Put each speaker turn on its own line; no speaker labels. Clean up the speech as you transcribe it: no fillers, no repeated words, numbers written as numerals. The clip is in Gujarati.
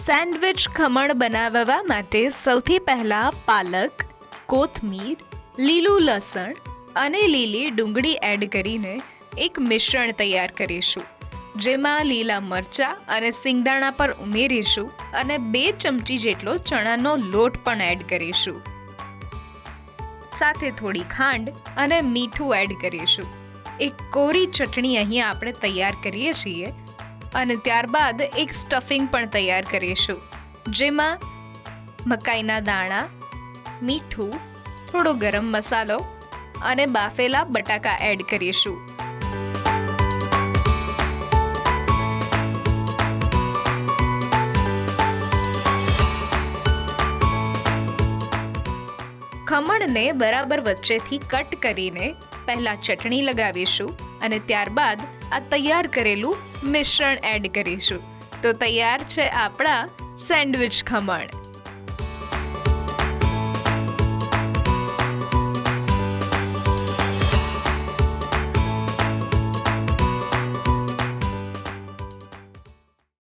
સેન્ડવિચ ખમણ બનાવવા માટે સૌથી પહેલાં પાલક, કોથમીર, લીલું લસણ અને લીલી ડુંગળી એડ કરીને એક મિશ્રણ તૈયાર કરીશું, જેમાં લીલા મરચાં અને સિંગદાણા પર ઉમેરીશું અને 2 ચમચી જેટલો ચણાનો લોટ પણ એડ કરીશું. સાથે થોડી ખાંડ અને મીઠું એડ કરીશું. એક કોરી ચટણી અહીંયા આપણે તૈયાર કરીએ છીએ અને ત્યારબાદ એક સ્ટફિંગ પણ તૈયાર કરીશું, જેમાં મકાઈના દાણા, મીઠું, થોડો ગરમ મસાલો અને બાફેલા બટાકા એડ કરીશું. ખમણને બરાબર વચ્ચેથી કટ કરીને પહેલા ચટણી લગાવીશું અને ત્યારબાદ આ તૈયાર કરેલું મિશ્રણ એડ કરીશું. તો તૈયાર છે આપણા સેન્ડવિચ ખમણ.